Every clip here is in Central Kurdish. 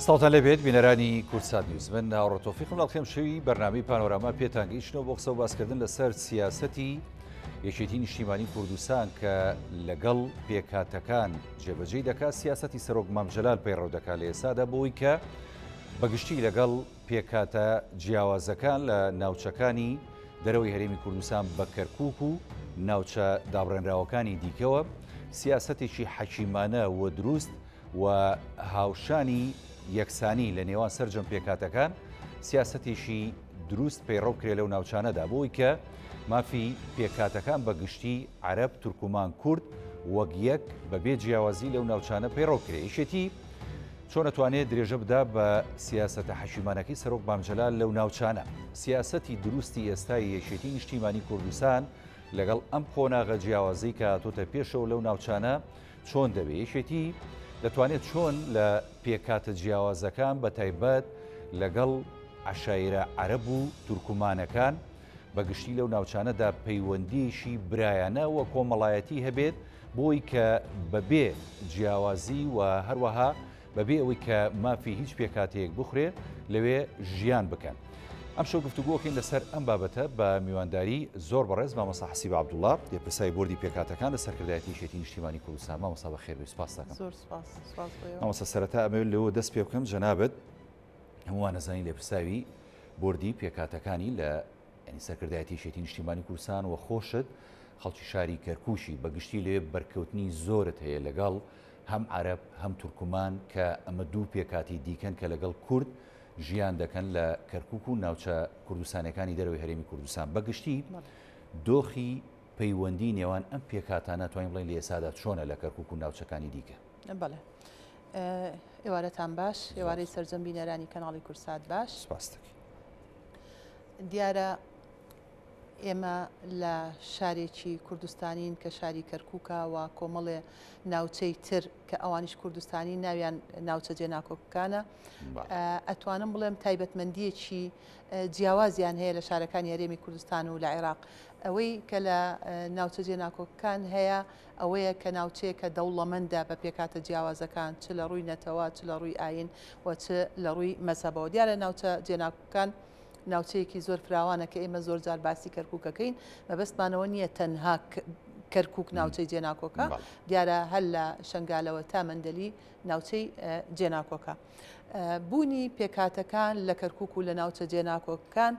ساڵتان لەبێت بینەرانی کورسات نیوز من ناوڕە تۆفیقم لاڵخێم شەوی بەرنامەی پانۆراما پێتانگەیشتنەوە بۆ قسە و باسکردن لەسەر سیاسەتی یەکێتی نیشتیمانی کوردستان کە لەگەڵ پێکهاتەکان جێبەجێ دەکات سیاسەتی سەرۆک مامجەلال پەیڕەو دەکات لە ئێستادا بۆی کە بەگشتی لەگەڵ پێکهاتە جیاوازەکان لە ناوچەکانی دەرەوەی هەرێمی کوردستان بە کەرکووک و ناوچە دابڕێنراوەکانی دیکەوە سیاسەتێکی حەکیمانە و دروست و هاوشانی یەکسانی لە نێوان سەرجەم پێکاتەکان سیاسەتێکی دروست پەیڕەو کرێ لەو ناوچانەدا بۆی کە مافی پێکاتەکان بە گشتی عەرەب تورکمان کورد وەک یەک بەبێ جیاوازی لەو ناوچانە پەیڕەو کرێ یەکێتی چۆن ئەتوانێت درێژە بدا بە سیاسەتە حەشیمانەکەی سەرۆک مامجەلال لەو ناوچانە سیاسەتی دروستی ئێستای یەکێتی نیشتیمانی کوردستان لەگەڵ ئەم قۆناغە جیاوازی کە هاتۆتە پێشەوە لەو ناوچانە چۆن دەبێت یەکێتی دەتوانێت چۆن لە پێکاتە جیاوازەکان بە تایبەت لەگەڵ عەشایرە عەرەب و تورکمانەکان بەگشتی لەو ناوچانەدا پەیوەندیشی برایانە و کۆمەڵایەتی هەبێت بۆی کە بەبێ جیاوازی و هەروەها بەبێ ئەوەی کە مافی هیچ پێکاتەیەک بخورێ لەوێ ژیان بکەن. ئەم شەو گفتوگۆکەین لەسەر ئەم بابەتە بە میوانداری زۆر بەڕێز مامۆستا حەسیب عەبدوڵڵا لێپرسای بۆردی پێکاتەکان لە سەرکردایەتی یەکێتی نیشتیمانی کوردستان. مامۆستا بەخێر بێ سوپاس دەکەم. زۆر سوپاس. مامۆستا سەرەتا ئەمەوێت لەوە دەست پێ بکەم جەنابەت هەمووان نەزانین لێپرساوی بۆردی پێکاتەکانی لە سەرکردایەتی یەکێتی نیشتیمانی کوردستان و خۆشت خەڵکی شاری کەرکووشی بەگشتی لێ بەرکەوتنی زۆرت هەیە لەگەڵ هەم عەرەب هەم تورکمان کە ئەمە دوو پێکاتی دیکەن کە لەگەڵ کورد ژیان دەکەن لە کەرکووک و ناوچە کوردستانەکانی دەرەوەی هەرێمی کوردستان بەگشتی دۆخی پەیوەندی نێوان ئەم پێکاتانە توانین بڵێن لە ئێسادا چۆنە لە کەرکووک و ناوچەکانی دیکە. بەڵێ ئێوارەتان باش ئێوارەی سەرجەم بینەرانی کەناڵی کورسات باش سوپاس دەکەین. دیارە ئێمە لە شارێکی کوردستانین کە شاری کەرکووکە و کۆمەڵێ ناوچەی تر کە ئەوانیش کوردستانی ناویان ناوچە جێناکۆکەکانە ئەتوانم بڵێم تایبەتمەندیەکی جیاوازیان هەیە لە شارەکانی هەرێمی کوردستان و لە عێراق ئەوەی کە لە ناوچە جێناکۆکەکان هەیە ئەوەیە کە ناوچەیە کە دەوڵەمەندە بە پێکاتە جیاوازەکان چ لە ڕووی نەتەوە چ لە ڕووی ئاین و چ لە ڕووی مەزهەبەوە دیارە ناوچە جێناکۆکەکان ناوچەیەکی زۆر فراوانە کە ئێمە زۆر جار باسی کەرکووکەکەین مەبەستمانەوە نییە تەنها کەرکووک ناوچەی جێناکۆکە دیارە هەل لە شنگالەوە تا مەندەلی ناوچەی جێناکۆکە بوونی پێکاتەکان لە کەرکووک و لە ناوچە جێناکۆکەکان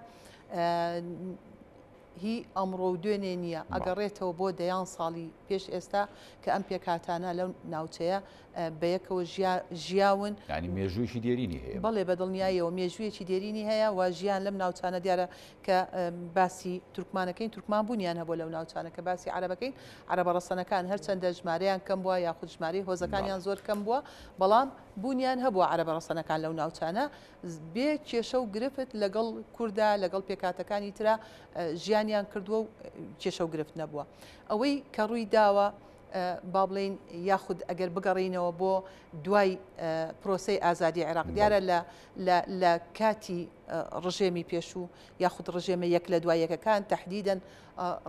هی ئەمڕۆ و دوێنێ نییە ئەگەڕێتەوە بۆ دەیان ساڵی پێش ئێستا کە ئەم پێکاتانە لەو ناوچەیە بەیەکەوە ژیاون ینی مێژوویشی دێرینی هەیە بەڵێ بەدڵنیاییەوە مێژوویەکی دێرینی هەیە و ژیان لەم ناوچانە دیارە کە باسی تورکمانەکەین تورکمان بوونیان هەبوو لەو ناوچانە کە باسی عەرەبەکەین عەرەبە ڕەسەنەکان هەرچەندە ژمارەیان کەم بووە یاخود ژمارەی هۆزەکانیان زۆر کەم بووە بەڵام بوونیان هەبووە عەرەبە ڕەسەنەکان لەو ناوچانە بێ کێشە و گرفت لەگەڵ کووردا لەگەڵ پێکاتەکانی ترا ژیانیان کردووە و کێشە و گرفت نەبووە ئەوەی کە ڕووی داوە با بڵین یاخود ئەگەر بگەڕینەوە بۆ دوای پرۆسەی ئازادی عێراق دیارە لە کاتی ڕژێمی پێشوو یاخود ڕژێمە یەک لە دوای یەکەکان تەحدیدەن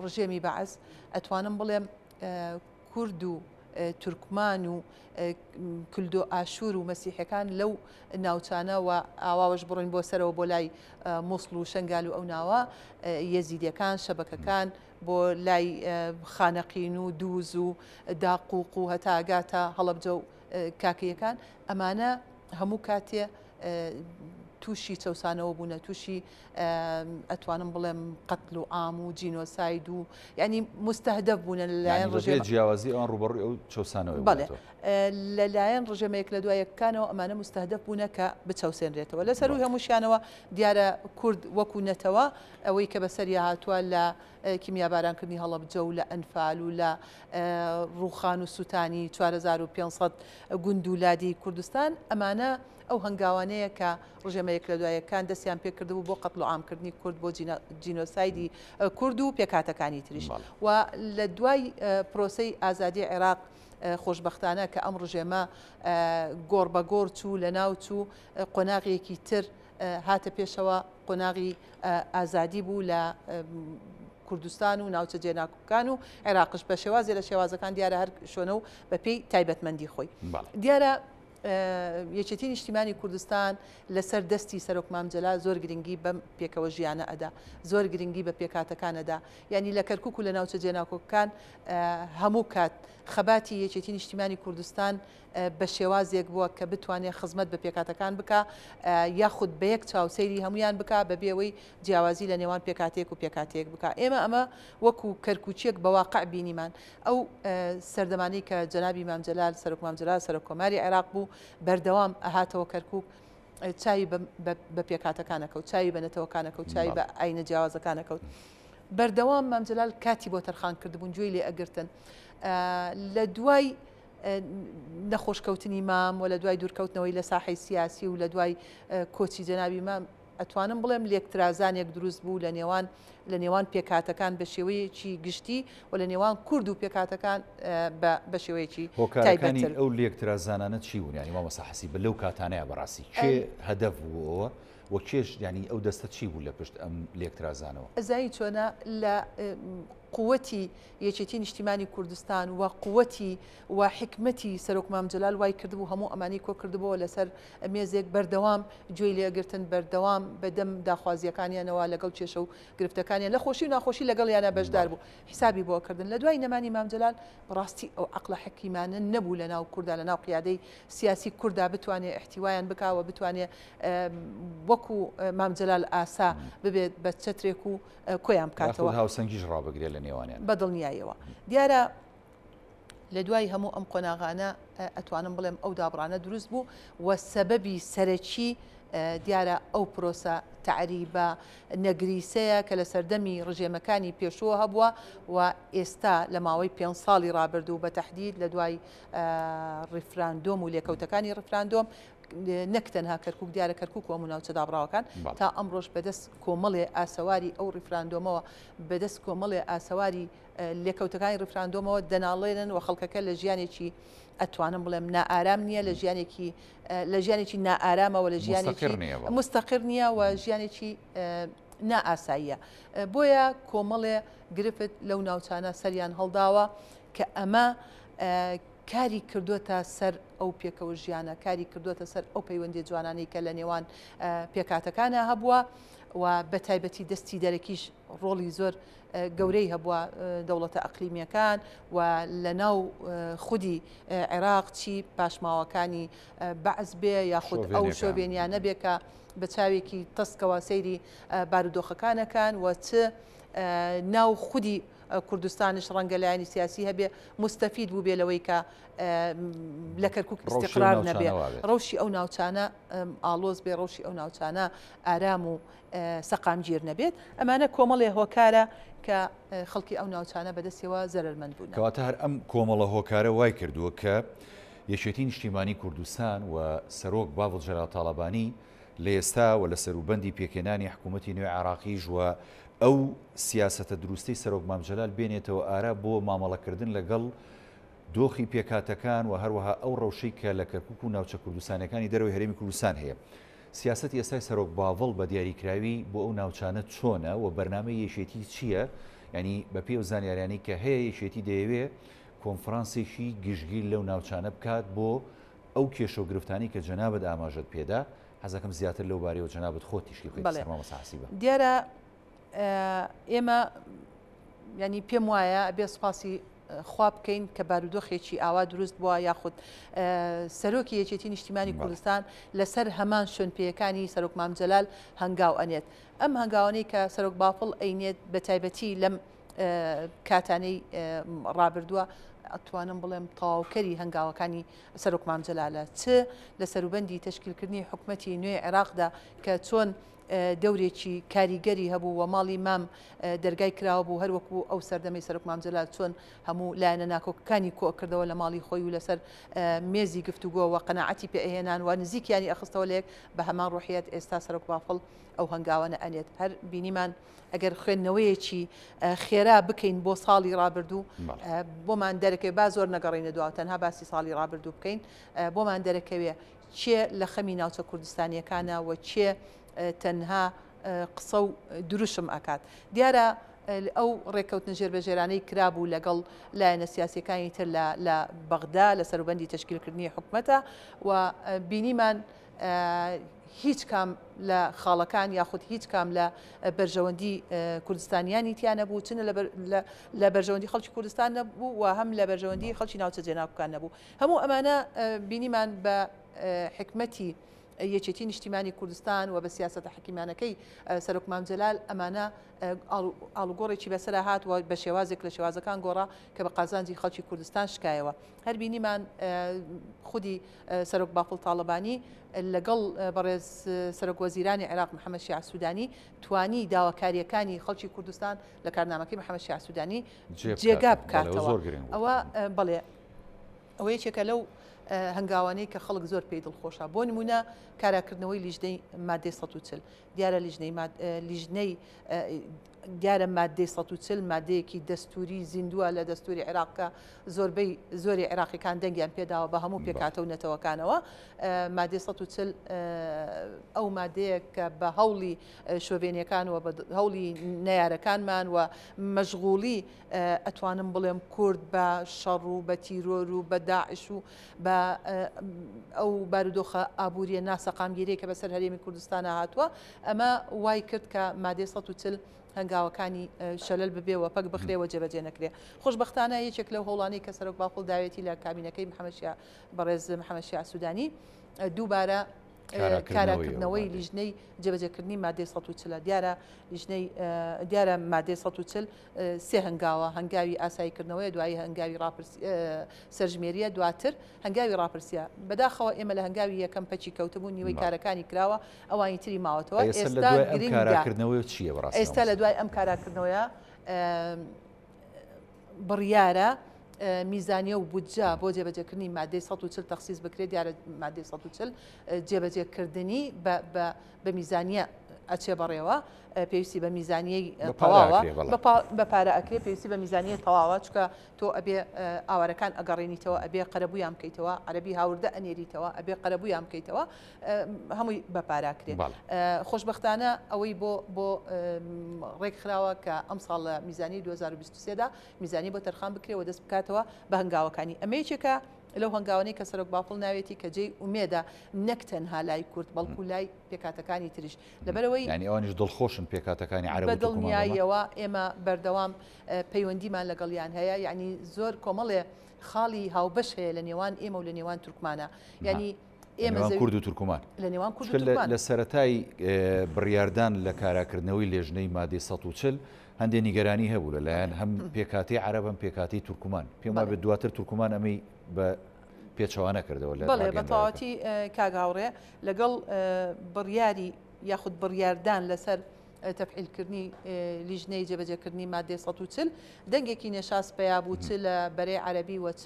ڕژێمی بەعەز ئەتوانم بڵێم کورد و تورکمان و کلدۆ ئاشور و مەسیحەکان لەو ناوچانە و ئاواوەش بڕین بۆ سەرەوە بۆ لای مووسڵ و شنگال و ئەو ناوە یەزیدیەکان شەبەکەکان بۆ لای خانەقین و دووز و داقووق و هەتا ئاگاتە هەڵەبجە و کاکیەکان ئەمانە هەموو کاتێ تووشی چەسانەوە بوونە تووشی ئەتوانم بڵێم قەتل و ئام و جینۆساید و ینی مستەهدەف بوونە لەلایەن ڕژێم جیاوازی ئەوان ڕوبەڕووی ئەو چەسانەوە بەڵێ لەلایەن ڕژێمەیەک لە دوای یەکەکانەوە ئەمانە مستەهدەف بوونە کە بچەوسێنرێتەوە لەسەروی هەمووشیانەوە دیارە کورد وەکو نەتەوە ئەوەی کە بەسەری هاتووە لە کیمیابارانکردنی هەڵەبجە و لە ئەنفال و لە ڕووخان و سووتانی 4500 گوند و لادی کوردستان ئەمانە ئەو هەنگاوانەیە کە ڕژێمەیەک لە دوایەکان دەستیان پێکردبوو بۆ قەتڵ و عامکردنی کورد بۆ جینۆسایدی کورد و پێکاتەکانی تریش و لە دوای پرۆسەی ئازادی عێراق خۆشببختانە کە ئەم ڕژێمە گۆڕ بە گۆڕ چوو لە ناو چوو قۆناغیەکی تر هاتە پێشەوە قۆناغی ئازادی بوو لە کوردستان و ناوچە جێناکۆکان و عێراقش بە شێوازێ لە شێوازەکان دیارە هەر شوێنە و بە پێی تایبەتمەندی خۆی دیارە یەکێتی نیشتیمانی کوردستان لەسەر دەستی سەرۆک مامجەلال زۆر گرنگی بەم پێکەوە ژیانە ئەدا، زۆر گرنگی بە پێکاتەکانەدا، ینی لە کەرکووک و لە ناوچە جێناکۆکەکان هەموو کات خەباتی یەکێتی نیشتیمانی کوردستان بە شێوازێک بووە کە بتوانێت خزمەت بە پێکاتەکان بکە یاخود بە یەک چاوسەیری هەمویان بکە بە بێەوەی جیاوازی لە نێوان پێکاتێک و پێکاتێک بکە. ئێمە ئەمە وەکو کەرکوچیەک بەواقع بینیمان ئەو سەردەمانی کە جەنابی مامجەلال سەرۆک مامجەلال سەرۆک کۆماری عێراق بوو بەردەوام ئەهاتەوە کەرکووک چاوی بە پێکاتەکانەکەوت، چاوی بە نەتەوەکانەکەوت، چاوی بە ئاینە جیاوازەکانەکەوت. بەردەوام مامجەلال کاتی بۆ تەرخان کردبوون گوێی لێ ئەگرتن لە دوای نەخۆشکەوتنی مام و لە دوای دوورکەوتنەوەی لە ساحەی سیاسی و لە دوای کۆچی جەنابی مام ئەتوانم بڵێم لێکترازانێک دروست بوو لە نێوان پێکاتەکان بە شێوەیەکی گشتی و لە نێوان کورد و پێکاتەکان بە شێوەیەکی هۆکارەکانی ئەو لێکترازانانە چی بوون؟ ینی مامۆستا حەسیب لەو کاتانەیە بەڕاستی کێ هەدەف بووەوە و کێش ینی ئەو دەستە چی بوو لە پشت ئەم لێکترازانەوە؟ ئەزایی چۆنە لە قووەتی یەکێتی نیشتیمانی کوردستان و قووەتی و حکمەتی سەرۆک مامجەلال وای کردبوو هەموو ئەمانی کۆ کردبەوە لەسەر مێزێک بەردەوام گوێی لێگرتن بەردەوام بەدەم داخوازیەکانیانەوە لەگەڵ کێشە و گرفتەکانیان لە خۆشی و ناخۆشی لەگەڵ یانە بەشدار بوو حیسابی بۆ کردن. لە دوای نەمانی مامجەلال بەڕاستی ئەو عەقڵە حەکیمانە نەبوو لە ناو کووردا لە ناو قیادەی سیاسی کووردا بتوانێت احتیوایان بکاوە بتوانێت وەکو مامجەلال ئاسا ببێت بە چەترێک و کۆیان بکاتەوە هاوسەنگیش ڕابگرێت لە نێوانیان بەدڵنیایەوە. دیارە لە دوای هەموو ئەم قۆناغانە ئەتوانم بڵێم ئەو دابڕانە دروست بوو و سەبەبی سەرەکی دیارە ئەو پرۆسە تعریبە نەگریسەیە کە لە سەردەمی ڕژێمەکانی پێشووە هەبووە و ئێستا لە ماوەی 5 ساڵی ڕابردوو بە تەحدید لە دوای ڕیفراندۆم و لێکەوتەکانی ڕیفراندۆم نەک تەنها کەرکووک دیارە کەرکووک و هەموو ناوچە دابڕاوەکان تا ئەمڕۆژ بەدەست کۆمەڵێ ئاسەواری ئەو ڕیفراندۆمەوە بەدەست کۆمەڵێ ئاسەواری لێکەوتەکانی ڕیفراندۆمەوە دەناڵێنن و خەڵکەکە لە ژیانێکی ئەتوانم بڵێم نائارام نییە لە ژیانێکی نائارامەوە لە ژیانێکی مستەقر نییە و ژیانێکی نائاساییە. بۆیە کۆمەڵێ گرفت لەو ناوچانە سەریان هەڵداوە کە ئەمە کاری کردوتە سەر ئەو پێکەوە ژیانە، کاری کردوتە سەر ئەو پەیوەندی جوانانەی کە لە نێوان پێکاتەکانە هەبووە و بە تایبەتی دەستی دەرەکیش ڕۆڵی زۆر گەورەی هەبووە دەوڵەتە ئەقلیمیەکان و لە ناو خودی عێراق چی پاشماوەکانی بەعز بێ یاخود ئەو شۆڤێنیانە بێ کە بە چاوێکی تەسکەوە سەیری بارودۆخەکانەکان و چ ناو خودی کوردستانش ڕەنگە لایەنی سیاسی هەبێ مستەفید بوو بێ لەوەی کە لە کەرکووک استقرار نەبێ ڕەوشی ئەو ناوچانە ئاڵۆز بێ ڕەوشی ئەو ناوچانە ئارام و سەقامگیر نەبێت. ئەمانە کۆمەڵێ هۆکارە کە خەڵکی ئەو ناوچانە بەدەستەوە زەرمەند بوون. کەواتە هەر ئەم کۆمەڵە هۆکارە وای کردووە کە یەکێتی نیشتیمانی کوردستان و سەرۆک باوڵ جەلال تاڵەبانی لە ئێستا و لە سەروبەندی پێکێنانی حکوومەتی نوێ عێراقیش و ئەو سیاسەتە دروستەی سەرۆک مامجەلال بێنێتەوە ئارا بۆ مامەڵەکردن لەگەڵ دۆخی پێکاتەکان و هەروەها ئەو ڕەوشەی کە لە کەرکووک و ناوچە کوردستانەکانی دەرەوەی هەرێمی کوردستان هەیە. سیاسەتی ئێستای سەرۆک باوڵ بە دیاریکراوی بۆ ئەو ناوچانە چۆنە و بەرنامەی یەکێتی چییە؟ ینی بە پێی و زانیاریانی کە هەیە یەکێتی دەیەوێت کۆنفرانسێکی گشتگیر لەو ناوچانە بکات بۆ ئەو کێشە و گرفتانی کە جەنابەت ئاماژەت پێدا. حەزەکەم زیاتر لەو بارەوە جەنابەت خۆت تیشکی بکەیت مامۆستا حەسیبە. دیارە ئێمە ینی پێم وایە بێ سوپاسی خوا بکەین کە بارودۆخێکی ئاوا دروست بووە یاخود سەرۆکی یەکێتی نیشتیمانی کوردستان لەسەر هەمان شوێنپێیەکانی سەرۆک مامجەلال هەنگاو ئەنێت. ئەم هەنگاوانەی کە سەرۆک باوڵ ئەینێت بە تایبەتی لەم کاتانەی ڕابردووە ئەتوانم بڵێم تەواوکەری هەنگاوەکانی سەرۆک مامجەلالە چ لە سەروبەندی تەشکیلکردنی حکوومەتی نوێ عێراقدا کە چۆن دەورێکی کاریگەری هەبوو و ماڵی مام دەرگای کراوە بوو هەروەکو ئەو سەردەمەی سەرۆک مامجەلال چۆن هەموو لایەنە ناکۆکەکانی کۆکردەوە لە ماڵی خۆی و لەسەر مێزی گفتوگۆ و قەناعەتی پێهێنان و نزیکیانی ئەخستەوە لێک بە هەمان ڕۆحیەت ئێستا سەرۆک باوڵ ئەو هەنگاوانە ئەنێت. هەر بینیمان ئەگەر خوێندنەوەیەکی خێرا بکەین بۆ ساڵی ڕابردوو بۆمان دەرەکەوێت با زۆر نەگەڕینە دووە تەنها باسی ساڵی ڕابردوو بکەین بۆمان دەرەکەوێت چێ لە خەمی ناوچە کوردستانیەکانە و چێ تەنها قسە و دروشم ئەکات. دیارە ئەو ڕێککەوتنە ژێربەژێرانەی کرابوو لەگەڵ لایەنە سیاسیەکانی تر لە بەغدا لە سەروبەندی تشکیلکردنی حکوومەتە و بینیمان هیچ کام لە خاڵەکان یاخود هیچ کام لە بەرژەوەندی کوردستانیانی تیانە بوو چنە لە بەرژەوەندی خەڵکی کوردستان نەبوو و هەم لە بەرژەوەندی خەڵکی ناوچە جێناوەکان نەبوو هەموو ئەمانە بینیمان بە حکمەتی یەکێتی نیشتیمانی کوردستان و بە سیاسەتە حکیمانەکەی سەرۆک مام جەلال ئەمانە ئاڵوگۆڕێکی بەسەر هات و بە شێوازێک لە شێوازەکان گۆڕا کە بە قازانجی خەڵکی کوردستان شکایەوە هەر بینیمان خودی سەرۆک باقوڵ تاڵبانی لەگەڵ بەڕێز سەرۆک وەزیرانی عێراق محەممەد شیع سوودانی توانی داواکاریەکانی خەڵکی کوردستان لە کارنامەکەی محەممەد شیع سوودانی جێگا بکاتەوە ئەوە بەڵێ ئەوە یەکێکە لەو هەنگاوانەی کە خەڵک زۆر پێی دڵخۆشە بۆ نمونە کاراکردنەوەی لیژنەی مادەی 140 دیارە لیژنەی دیارە مادەی 140 مادەیەکی دەستوری زیندووە لە دەستوری عێراقکە زۆری عێراقیەکان دەنگیان پێداوە بە هەموو پێکاتە و نەتەوەکانەوە مادەی 140 ئەو مادەیە کە بە هەوڵی شۆڤێنیەکان و بە هەوڵی نەیارەکانمان و مەشغوڵی ئەتوانم بڵێم کورد بە شەڕ و بە تیرۆر و بە داعش و بە ئەو بارودۆخە ئابوووریە ناسەقامگیری کە بەسەر هەرێمی کوردستانە هاتووە ئەمە وای کرد کە مادەی 140 هەنگاوەکانی شەلل ببێەوە پەک بخرێەوە جێبەجێ نەکرێ خۆشبەختانە یەکێک لەو هەوڵانەی کە سەرۆک باقوڵ داوێتی لە کابینەکەی بەڕێز محەممەد شیع سوودانی دووبارە کاراکردنەوەی لیژنەی جێبەجێکردنی مادەی 140 دیارە مادەی 140 سێ هەنگاوە هەنگاوی ئاساییکردنەوەی دوایی هەنگاوی سەرژمێریە دواتر هەنگاوی ڕاپرسیە بەداخەوە ئێمە لە هەنگاوی یەکەم پەچی کەوتبوو نیوەی کارەکانی کراوە ئەوانی تری ماوەتەوە ئێستا لە دوای ئەم کاراکردنەوەیە بڕیارە میزانیە و بودجا بۆ جێبەجێکردنی مادەی 140 تەخسیس بکرێت دیارە مادەی 140 جێبەجێکردنی بە میزانیە ئەچێ بەڕێوە پێویستی بە میزانیەی تەواوە بە پارە ئەکرێ پێویستی بە میزانیە تەواوە چکە تۆ ئەبێ ئاوارەکان ئەگەڕێنیتەوە ئەبێ قەرەبوویان بکەیتەوە عەرەبی هاوردە ئەنێریتەوە ئەبێ قەرەبوویان بکەیتەوە هەمووی بە پاراکرێت خۆشبەختانە ئەوەی بۆ ڕێکخراوە کە ئەم ساڵ لە میزانی 2023دا میزانی بۆ تەرخان بکرێەوە دەست بکاتەوە بە هەنگاوەکانی ئەمەیەکێکە لەو هەنگاوانەی کە سەرۆک باقوڵ ناوێتی کە جێی ئومێدە نەک تەنها لای کورد بەڵکو لای پێکاتەکانی تریش لەبەرەوەی ینی ئەوانیش دڵخۆشن پێکاتەکانی عەرەب بە دڵنیاییەوە ئێمە بەردەوام پەیوەندیمان لەگەڵیان هەیە یعنی زۆر کۆمەڵێ خاڵی هاوبەش هەیە لە نێوان ئێمە و لە نێوان تورکمانە ینی ئێمە کورد و تورکمان لە نێوان کورد و تورکمان لە سەرەتای بڕیاردان لە کاراکردنەوەی لێژنەی مادەی 140 هەندێک نیگەرانی هەبوو لەلایەن هەم پێکاتی عەرەب هەم پێکاتی تورکمان پێم وایە دواتر تورکمان ئەمەی بە پێچەوانە کردەوە لە بەڵێ بە تەواوەتی کاگاوڕێ لەگەڵ بڕیاری یاخود بڕیاردان لەسەر تەفعیلکردنی لیژنەی جێبەجێکردنی مادەی 140 دەنگێکی نێشاس پێیا بوو چ لە بەرەی عەرەبی و چ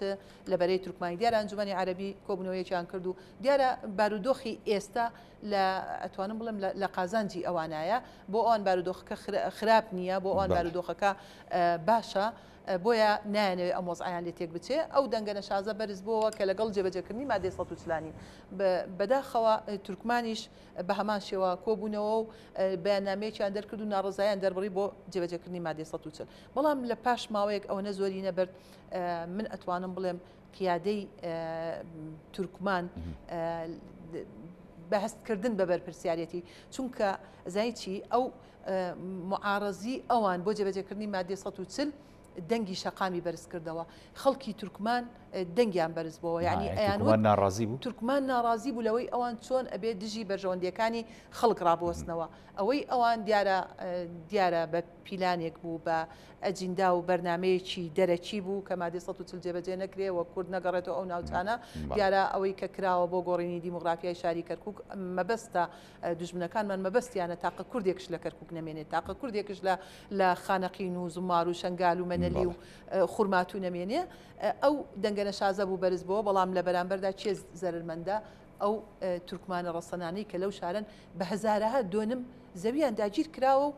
لە بەرەی تورکمانی دیارە ئەنجومەنی عەرەبی کۆبوونەوەیەکیان کرد و دیارە بارودۆخی ئێستا لە ئەتوانم بڵێم لە قازانجی ئەوانایە بۆ ئەوان بارودۆخەکە خراپ نییە بۆ ئەوان بارودۆخەکە باشە بۆیە نایەنەوێت ئەم وەزعیان لێ تێک بچێ ئەو دەنگە نەشازە بەرز بووەوە کە لەگەڵ جێبەجێکردنی مادەی 140 بەداخەوە تورکمانیش بە هەمان شێوە کۆبوونەوە و بەیاننامەیەکیان دەرکرد و ناڕزایان دەربڕی بۆ جێبەجێکردنی مادەی 140 بەڵام لە پاش ماوەیەک ئەوەنە زۆری نەبرد من ئەتوانم بڵێم قیادەی تورکمان بەهەستکردن بە بەرپرسیارەتی چونکە زایچی ئەو معارەزی ئەوان بۆ جێبەجێکردنی مادەی 140 دەنگی شەقامی بەرز کردەوە خەڵکی تورکمان دەنگیان بەرز بووە یعنی ئەیان ناڕازی بوو تورکمان ناڕازی بوو لەوەی ئەوان چۆن ئەبێ دژی بەرژەوەندیەکانی خەڵک ڕابوەستنەوە ئەوەی ئەوان دیارە بە پیلانێک بوو بە ئەجیندا و بەرنمەیەکی دەرەکی بوو کە مادەی 140 جێبەجێ نەکرێ و کورد نەگەڕێتەوە ئەو ناوچانە دیارە ئەوەی کە کراوە بۆ گۆڕینی دیموگرافیای شاری کەرکووک مەبەستە دوژمنەکانمان مەبەستیانە تاقە کوردێکش لە کەرکووک نەمێنێت تاقە کوردێکش لە خانەقین و زمار و شنگال و مەنەلی و خوڕماتوو نەمێنێ ئەو دەنگە نەشازە بوو بەرز بووە بەڵام لە بەرامبەردا چێ زەرمەندە ئەو تورکمانە ڕەسەنانەی کە لەو شارن بە هەزارەها دۆنم زەویان داگیر کراوە و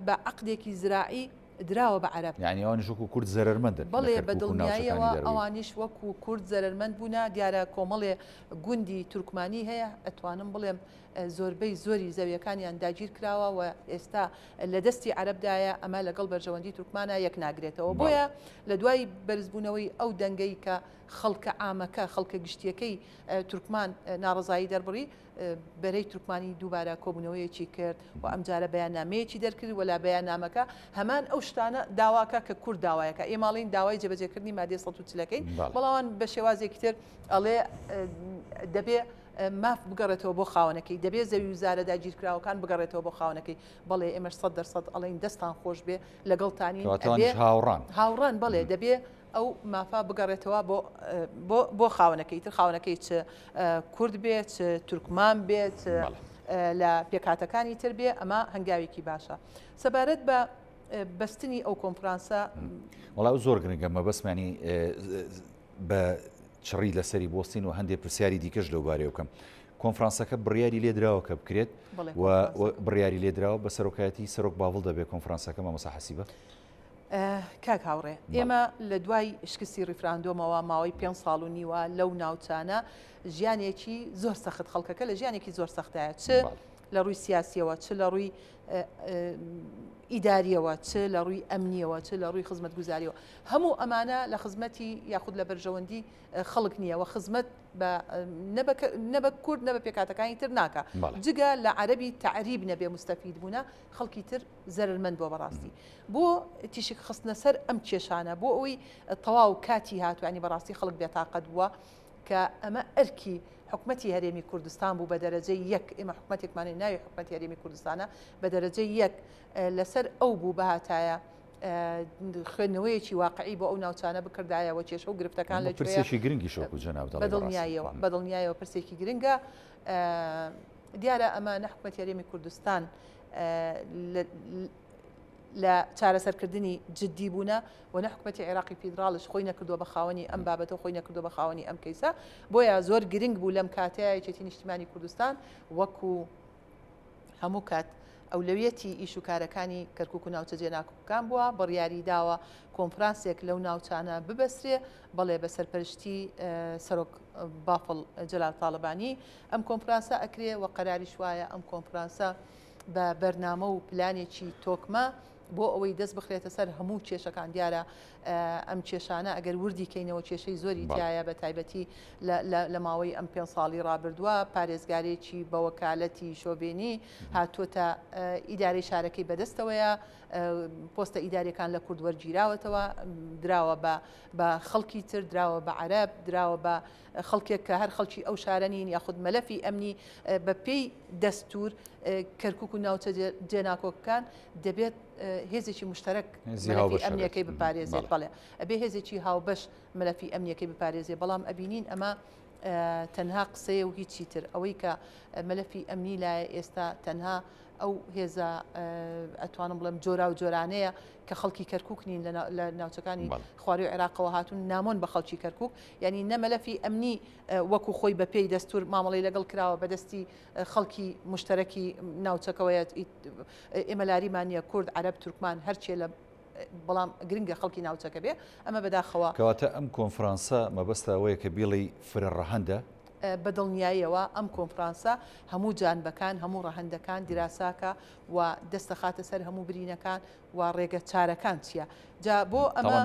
بە عەقدێکی زراعی دراوە بە عەرەب یعنی ئەوانیش وەکو کورد زەرمەندن بەڵێ بە دڵنیاییەوە ئەوانیش وەکو کورد زەرمەند بوونا دیارە کۆمەڵێ گوندی تورکمانی هەیە ئەتوانم بڵێم زۆربەی زۆری زەویەکانیان داگیر کراوە و ئێستا لە دەستی عەرەبدایە ئەمە لەگەڵ بەرژەوەندی تورکمانە یەک ناگرێتەوە بۆیە لە دوای بەرزبوونەوەی ئەو دەنگەی کە خەڵکە ئامەکە خەڵکە گشتیەکەی تورکمان ناڕزایی دەربڕی بەرەی تورکمانی دووبارە کۆبوونەوەیەکی کرد و ئەمجارە بەیاننامەیەکی دەرکرد ولا بەیاننامەکە هەمان ئەو شتانە داواکە کە کورد داوایەکە ئێماڵین داوای جێبەجێکردنی مادەی 140ەکەی بەڵاوان بە شێوازێکی تر ئەڵێ دەبێ ماف بگەڕێتەوە بۆ خاونەکەی دەبێت زەوی وزارە داگیرکراوەکان بگەڕێتەوە بۆ خاونەکەی بەڵێ ئێمەش 100% ئەڵین دەستان خۆش بێ لەگەڵتانی هاوڕان بەڵێ دەبێ ئەو مافا بگەڕێتەوە بۆ خاونەکەی تر خاونەکەی چ کورد بێت چ تورکمان بێت لە پێکاتەکانی تر بێ ئەمە هەنگاوێکی باشە سەبارەت بە بەستنی ئەو کۆنفرانسە وڵاو زۆر گرنگە مەبەستمانی بە چڕی لەسەری بۆستین و هەندێک پرسیاری دیکەش لەوبارەیە بکەم کۆنفرانسەکە بڕیاری لێدراوە کە بکرێت و بڕیاری لێدراوە بە سەرۆکایەتی سەرۆک باوڵ دەبێت کۆنفرانسەکە مامۆستا حەسیبە کاک هاوڕێ ئێمە لە دوای شکستی ڕیفراندۆمەوە ماوەی 5 ساڵ و نیوە لەو ناوچانە ژیانێکی زۆر سەخت خەڵکەکە لە ژیانێکی زۆر سەختایە چ لە ڕووی سیاسیەوە چ لە ڕووی ئیداریەوە چ لە ڕووی ئەمنیەوە چ لە ڕووی خزمەت گوزاریەوە هەموو ئەمانە لە خزمەتی یاخود لە بەرژەوەندی خەڵک نییەوە خزمەت نەبە کورد نەبە پێکاتەکانی تر ناکە جگە لە عەرەبی تعریب نەبێ مستەفید بوونە خەڵکی تر زەرمەند بۆ بەڕاستی بۆ تیشک خستنە سەر ئەم کێشانە بۆ ئەوی تەواو کاتی هاتوانی بەڕاستی خەڵک بێتاقەت بووە کە ئەمە ئەرکی حکومەتی هەرێمی کوردستان بوو بە دەرەجەی یەک ئێمە حکومەتێکمانی ناوی حکومەتی هەرێمی کوردستانە بە دەرەجەی یەک لەسەر ئەو بوو بەهاتایە خوێندنەوەیەکی واقعی بۆ ئەو ناوچانە بکردایەوە کێشە و گرفتەکان لە پرسێکی گرنگی شۆک و جەناب بەدڵنیایەوە پرسێکی گرنگە دیارە ئەمە نە حکومەتی هەرێمی کوردستان لە چارەسەرکردنی جددی بوونە و نە حکومەتی عێراقی فیدراڵش خۆی نەکردووە بە خاوەنی ئەم بابەتە خۆی نەکردووە بە خاوەنی ئەم کەیسە بۆیە زۆر گرنگ بوو لەم کاتەیە یەکێتی نیشتیمانی کوردستان وەکو هەموو کات ئەولەویەتی ئیش و کارەکانی کەرکووک و ناوچە جێناکۆکان بووە بڕیاری داوە کۆنفرانسێک لەو ناوچانە ببەسرێ بەڵێ بە سەرپەرشتی سەرۆک بافڵ جەلال تاڵبانی ئەم کۆنفرانسە ئەکرێ و قەراریش وایە ئەم کۆنفرانسە بە بەرنامە و پلانێکی تۆکمە بۆ ئەوەی دەست بخرێتە سەر هەموو کێشەکان دیارە ئەم کێشانە ئەگەر وردی کەینەوە کێشەی زۆری تایە بە تایبەتی لە ماوەی ئەم 5 ساڵی ڕابردووە پارێزگارێکی بە وەکالەتی شۆبێنی هاتوۆتە ئیدارەی شارەکەی بەدەستەوەیە پۆستە ئیدارەکان لە کورد وەرگیراوەتەوە دراوە بە خەڵکی تر دراوە بە عەرەب دراوە بە خەڵکێک کە هەر خەڵکی ئەو شارەنین یاخود مەلەفی ئەمنی بە پێی دەستور کەرکووک و ناوچە جێناکۆکەکان دەبێت هێزێکی مشتەرەک ئەمنیەکەی بپارێزێت بەڵێ ئەبێ هێزێکی هاوبەش مەلەفی ئەمنیەکەی بپارێزێ بەڵام ئەبینین ئەمە تەنها قسەیە و هیچی تر ئەوەی کە مەلەفی ئەمنی لایە ئێستا تەنها ئەو هێزە ئەتوانم بڵێم جۆرا و جۆرانەیە کە خەڵکی کەرکووک نین لە ناوچەکانی خواردی و عێراقەوە هاتوون نامۆن بە خەڵکی کەرکووک یعنی نەمەلەفی ئەمنی وەکو خۆی بە پێی دەستور مامەڵی لەگەڵ کراوە بەدەستی خەڵکی مشتەرەکی ناوچەکەوەیە ئێمە لاریمانە کورد عەرەب تورکمان هەرچێ لە بەڵام گرنگە خەڵکی ناوچەکە بێ ئەمە بەداخەوە کەواتە ئەم کۆنفرانسە مەبەستە ئەوەیە کە بیڵی فرەڕەهەندە بەدڵنیاییەوە ئەم کۆنفرانسە هەموو جانبەکان هەموو ڕەهەندەکان دیراساکە و دەستە خاتە سەر هەموو برینەکان و ڕێگە چارەکان چییە جا بۆ ئەمە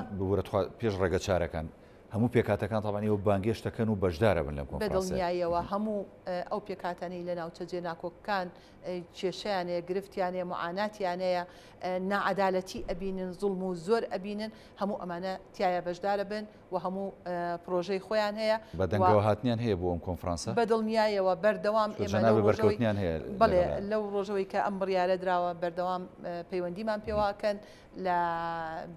پێش ڕێگە چارەکان هەموو پێکاتەکان تاوانی و بانگێشتەکەن و بەشدارە بن لەم کۆنفرانسە بەدڵنیاییەوە هەموو ئەو پێکاتانەی لە ناوچە جێناکۆکەکان کێشەیانەیە گرفتیانەیە معاناتیانەیە نەعەدالەتی ئەبینن زوڵم و زۆر ئەبینن هەموو ئەمانە تایە بەشدارە بن و هەموو پرۆژەی خۆیان هەیە بەدەنگەوە هاتنیان هەیە بۆ ئەم کۆنفرانسە بەدڵنیاییەوە بەردەوام بەرکەوتنیان هەیە بەڵێ لەو ڕۆژەوەی کە ئەم بڕیارە دراوە بەردەوام پەیوەندیمان پێواکەن لە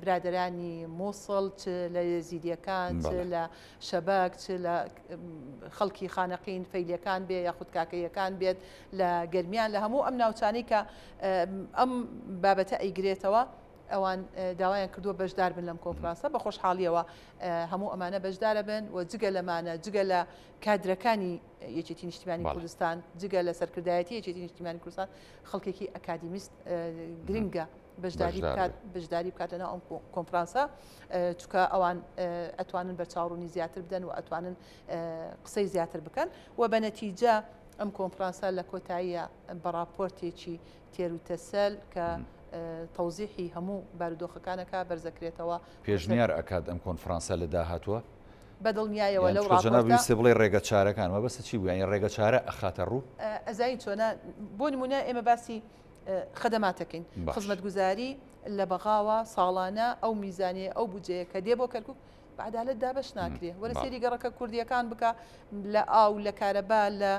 برادرانی مووسڵ چ لە یەزیدیەکان چ لە شەباک چ لە خەڵکی خانەقین فەیلەکان بێ یاخود کاکەیەکان بێت لە گەرمیان لە هەموو ئەم ناوچانەی کە ئەم بابەتە ئەیگرێتەوە ئەوان داوایان کردووە بەشدار بن لەم کۆنفرانسە بە خۆشحاڵیەوە هەموو ئەمانە بەشدارە بن و جگە لەمانە جگە لە کادرەکانی یەکێتی نیشتیمانی کوردستان جگە لە سەرکردایەتی یەکێتی نیشتیمانی کوردستان خەڵکێکی ئەکادیمیست گرنگە بەشداری بکاتەنە ئەم کۆنفرانسە چونکە ئەوان ئەتوانن بەرچاوڕوونی زیاتر بدەن و ئەتوانن قسەی زیاتر بکەن و بە نەتیجە ئەم کۆنفرانسە لە کۆتاییە بەڕاپۆرتێکی تێروتەسەل کە تەوزیحی هەموو بارودۆخەکانەکە بەرزەکرێتەوە. پێشنیار ئەکات ئەم کۆنفرانسە لە داهاتووە بەدڵنیایەوە لەو ڕاپۆرتە بڵێ ڕێگە چارەکان وە بەسە چی بوو یانی ڕێگە چارە ئەخاتە ڕوو ئەزایی چۆنە بۆ نمونە ئێمە باسی خدەماتەکەین خزمەتگوزاری لە بەغاوە ساڵانە ئەو میزانێ ئەو بودجەیە کە دێ بۆ کەرکووک بەعدالەت دابەش ناکرێ وەرە سێری گەڕەکە کوردیەکان بکە لە ئاو لە کارەبا لە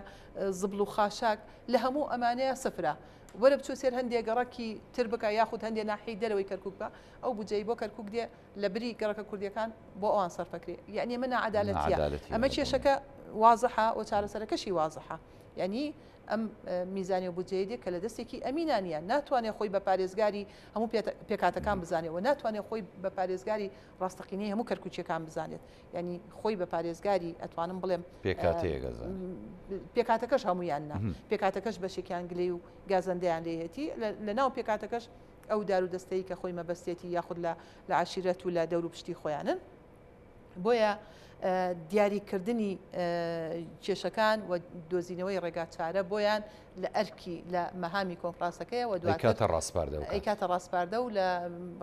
زبل و خاشاک لە هەموو ئەمانەیە سفرە وەرە بچوو سێر هەندێک گەڕەکی تر بکە یاخود هەندێک ناحی دەرەوەی کەرکووک بە ئەو بودجەی بۆ کەرکووک دێ لە بری گەڕەکە کوردیەکان بۆ ئەوان سەرفەکرێ یعنی ئێمە نەعەدالەتیە ئەمە کێشەکە وازحە و چارەسەرەکەشی وازحە یعنی ئەم میزانی و بودجەی دێ کە لە دەستێکی ئەمینانیە ناتوانێت خۆی بە پارێزگاری هەموو پێکاتەکان بزانێت و ناتوانێت خۆی بە پارێزگاری ڕاستەقینەی هەموو کەرکوچیەکان بزانێت یعنی خۆی بە پارێزگاری ئەتوانم بڵێم پێکاتەکەش هەمویان نا پێکاتەکەش بەشێکیان گلەی و گازەندەیان لێهێتی لە ناو پێکاتەکەش ئەو دار و دەستەی کە خۆی مەبەستێتی یاخود لە عاشیرەت و لە دەور و پشتی خۆیانن بۆیە دیاریکردنی کێشەکان و دۆزینەوەی ڕێگا چارە بۆیان لە ئەرکی لە مەهامی کۆنفرانسەکەیە و دواتە ڕاستپاردە ئەیکاتە ڕاستپاردە و لە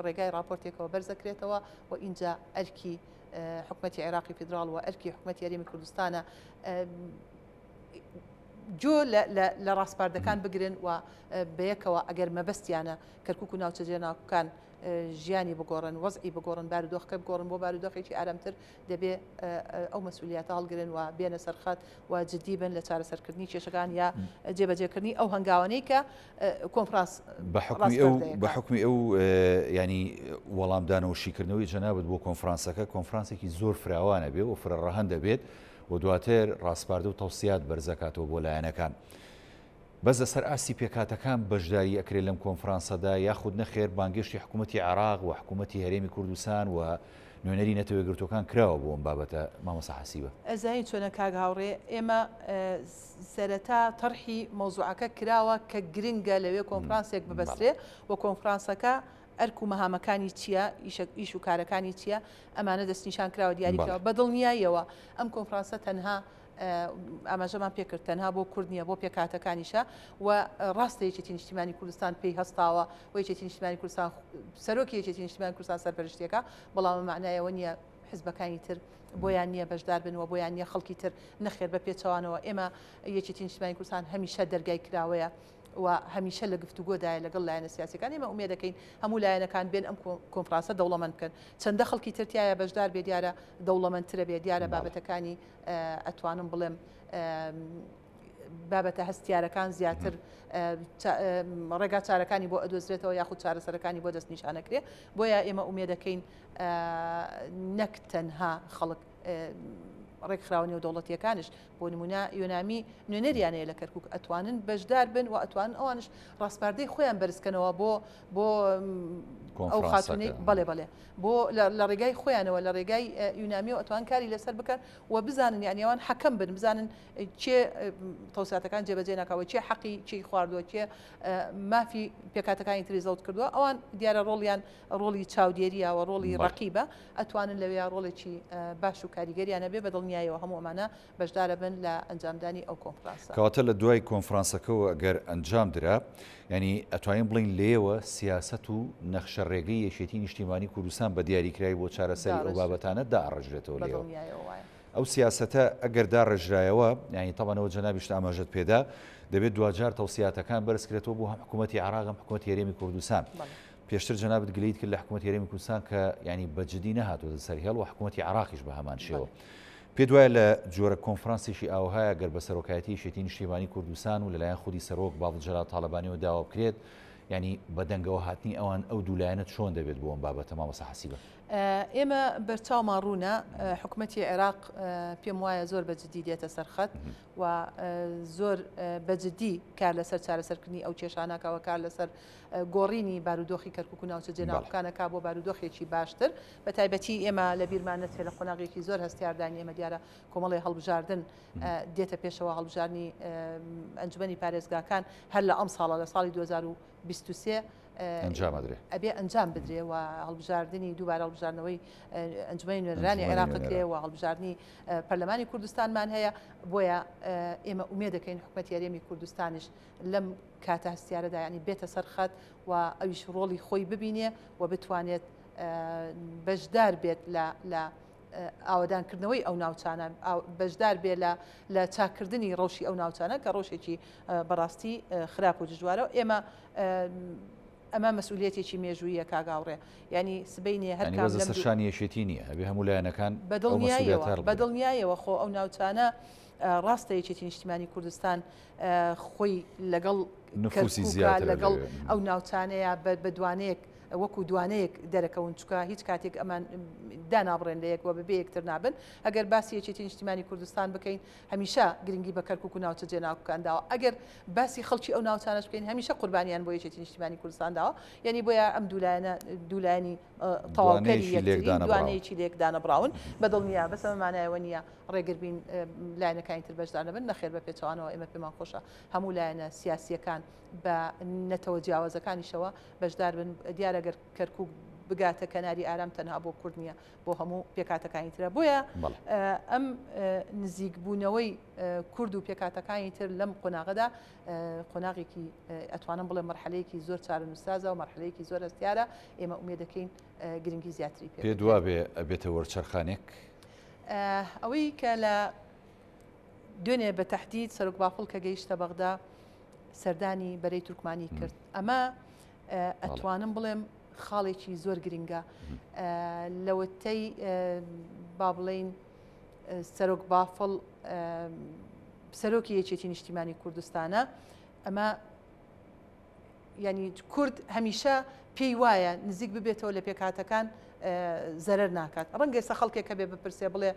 ڕێگای راپۆرتێکەوە بەرزەکرێتەوە و اینجا ئەرکی حکوومەتی عێراقی فیدراڵ و ئەرکی حکوومەتی یاریمی کوردستانە جۆ لە ڕاستپاردەکان بگرن و بەیەکەوە ئەگەر مەبەستیانە کەرکووک و ناوچەجێناوەکان ژیانی بگۆڕن وەزعی بگۆڕن بارودۆخەکە بگۆڕن بۆ بارودۆخێکی ئارامتر دەبێ ئەو مەسئولیاتە هەڵگرن و بێنە سەرخەت و جددی بن لە چارەسەرکردنی کێشەکان یا جێبەجێکردنی ئەو هەنگاوانەی کە کۆنفرانس بە حکمی ئەو ینی وەڵامدانەوە شیکردنەوەی جەنابەت بۆ کۆنفرانسێکی زۆر فراوانە بێ و فرەڕەهەن دەبێت و دواتر ڕاستپاردە و تەوسیات بەرزەکاتەوە بۆ لایەنەکان. بەس لەسەر ئاسی پێکاتەکان بەشداری ئەکرێت لەم کۆنفرانسەدا یاخود نەخێر بانگشتی حکوومەتی عێراق و حکوومەتی هەرێمی کوردستان و نوێنەری نەتەوەیەگرتوەکان کراوە بۆ ئەم بابەتە مامۆستا حەسیبە. ئەزایی چۆنە کاک هاوڕێ ئێمە سەرەتا تەرحی مەوزوعەکە کراوە کە گرنگە لەوێ کۆنفرانسێک ببەسترێ و کۆنفرانسەکە ئەرک و مەهامەکانی چییە ئیش و کارەکانی چییە ئەمانە دەستنیشان کراوە دیاریکراوە بەدڵنیاییەوە ئەم کۆنفرانسە تەنها ئاماژەمان پێکرد تەنها بۆ کورد نییە بۆ پێکاتەکانیشە و ڕاستە یەکێتی نیشتیمانی کوردستان پێی هەستاوە و یەکێتی نیشتیمانی کوردستان سەرۆکی یەکێتی نیشتیمانی کوردستان سەرپەرشتیەکە بەڵام معنایەوە نییە حزبەکانی تر بۆیان نییە بەشدار بنەوە بۆیان نییە خەڵکی تر نەخێر بە پێچەوانەوە ئێمە یەکێتی نیشتیمانی کوردستان هەمیشە دەرگای کراوەیە و هەمیشە لە گفتوگۆدایە لەگەڵ لایەنە سیاسەکان ئێمە ئومێد دەکەین هەموو لایەنەکان بێن ئەم کۆنفرانسە دەوڵەمەند بکەن چەندە خەڵکی ترتیایە بەشدار بێ دیارە دەوڵەمەندترە بێ دیارە بابەتەکانی ئەتوانم بڵێم بابەتە هەستیارەکان زیاتر ڕێگا چارەکانی بۆ ئەدۆزرێتەوە یاخود چارەسەرەکانی بۆ دەست نیشانەکرێ بۆیە ئێمە ئومێد دەکەین نەک تەنها خەڵک ڕێکخراوەنی و دەوڵەتیەکانش بۆ نمونە یۆنامی نوێنەریانەیە لە کەرکووک ئەتوانن بەشدار بن و ئەتوانن ئەوانش ڕاستپاردەی خۆیان بەرزکەنەوە بۆ ئەو خاتونەی بەڵێ بۆ لە ڕێگای خۆیانەوە لە ڕێگای یونامی و ئەتوان کاری لەسەر بکەن و بزانن یانیەوان حەکەم بن بزانن چێ تەوسیاتەکان جێبەجێ ناکەوە چێ حەقی چی خواردووە چێ مافی پێکاتەکانی تری زەوت کردووە ئەوان دیارە ڕۆڵیان ڕۆڵی چاودێریە و ڕۆڵی ڕەقیبە ئەتوانن لەوێ ڕۆڵێکی باش و کاریگەریانە بێ بەدڵنیایەوە هەموو ئەمانە بەشدارە بن لە ئەنجامدانی ئەو کۆنفرانسە کەواتە لە دوای کۆنفرانسەکەەوە ئەگەر ئەنجام درا ینی ئەتوانین بڵین لێوە سیاست و نەخشە ڕێگەی یەکێتی نیشتیمانی کوردستان بە دیاریکراوی بۆ چارەسەری ئەو بابەتانە داڕژرێتەوە لێەوە ئەو سیاسەتە ئەگەر داڕژرایەوە ینی تەمەنەوە جەنابیشت ئاماژەت پێدا دەبێت دوجار تەوسیاتەکان بەرزکرێتەوە بۆ هەم حکوومەتی عێراق هەم حکوومەتی هەرێمی کوردستان پێشتر جەنابەت گلەیت کرد لە حکوومەتی هەرێمی کوردستان کە ینی بەجددی نەهاتوە سەر هێڵ و حکوومەتی عێراقیش بە هەمان شێوە پێ دوایە لە جۆرە کۆنفرانسیشی ئاوهەیە گەر بە سەرۆکایەتی یەکێتی نیشتیمانی کوردستان و لەلایەن خودی سەرۆک باڵجەلال تاڵەبانیەوە داوا بکرێت ینی بەدەنگەوە هاتنی ئەوان ئەو دوولایەنە چۆن دەبێت بۆ ئەم بابەتە مامۆستا حەسیبە ئێمە بەرچاومان ڕوونە حکوومەتی عێراق پێم وایە زۆر بەجددی دێتە سەرخەت و زۆر بەجددی کار لەسەر چارەسەرکردنی ئەو کێشانەکەەوە کار لەسەر گۆڕینی بارودۆخی کەرکووک و ناوچە جێناوەکانەکە بۆ بارودۆخێکی باشتر بە تایبەتی ئێمە لە بیرمان نەچێت لە قۆناغێکی زۆر هەستیاردانی ئێمە دیارە کۆمەڵی هەڵبژاردن دێتە پێشەوە هەڵبژارنی ئەنجومەنی پارێزگاکان هەر لە ئەم ساڵە لە ساڵی 2023 ئەبێ ئەنجام بدرێ و هەڵبژاردننی دووبارە هەڵبژاردنەوەی ئەنجومەی نوێنەرانی عێراقکرێ و هەڵبژاردننی پەرلەمانی کوردستانمان هەیە بۆیە ئێمە ئومێ دەکەین حکوومەتی هەرێمی کوردستانیش لەم کاتە هەستیارەدا ینی بێتە سەرخەت و ئەویش ڕۆڵی خۆی ببینێ و بتوانێت بەشدار بێت لە ئاوادانکردنەوەی ئەو ناوچانە بەشدار بێ لە چاکردنی ڕەوشی ئەو ناوچانە کە ڕۆژێکی بەڕاستی خراپ و دژوارەوە ئێمە ئەمە مەسئولیەتێکی مێژوویە کاگاوڕێ ینی سبەینێ هەر سەرشانیەشێتی نییە ئەبێ هەموو لایەنەکان بەدڵنیایەوە خۆ ئەو ناوچانە ڕاستە یەکێتی نیشتیمانی کوردستان خۆی لەگەڵ نفوسی زیاتر لەگەڵ ئەو ناوچانەیە بە دوانەیەک وەکو دوانەیەک دەرەکەون چکە هیچ کاتێک ئەمان دانابڕێن لە یەکەوە بەبێ یەکتر نابن ئەگەر باسی یەکێتی نیشتیمانی کوردستان بکەین هەمیشە گرنگی بە کەرکووک و ناوچە جێناوکانداوە ئەگەر باسی خەڵکی ئەو ناوچانەش بکەین هەمیشە قوربانیان بۆ یەکێتی نیشتیمانی کوردستانداوە یعنی بۆیە ئەم دوولایانی تەواوکەری دوانەیەکی لێکدانەبراون بەدڵنیا بەسەمانایەوە نییە ڕێگربین لایەنەکانی تر بەشدار نەبن نەخێر بە پێچوانەوە ئێمە پێمان خۆشە هەموو لایەنە سیاسیەکان بە نەتەوە جیاوازەکانیشەوە بەشدار بن دیارەگەر کەرکووک بگاتە کەناری ئارام تەنها بۆ کورد نییە بۆ هەموو پێکاتەکانی ترە بۆیە ئەم نزیکبوونەوەی کورد و پێکاتەکانی تر لەم قۆناغەدا قۆناغێکی ئەتوانم بڵێ مەرحەلەیەکی زۆر چارەنووسازە و مەرحەلەیەکی زۆر هەستیارە ئێمە ئومێ دەکەین گرنگی زیاتری پێ دوا بێ ئەبێتە وەرچەرخانێک ئەوەی کە لە دوێنێ بە تەحدید سەرۆک باڵ کە گەیشتە بەغدا سەردانی بەرەی تورکمانی کرد ئەمە ئەتوانم بڵێم خاڵێکی زۆر گرنگە لەوەتەی با بڵێین سەرۆک بافڵ سەرۆکی یەکێتی نیشتیمانی کوردستانە ئەمە ینی کورد هەمیشە پێی وایە نزیک ببێتەوە لە پێکاتەکان زەرەر ناکات ڕەنگە سە خەڵکێکە بێ بپرسێ بڵێ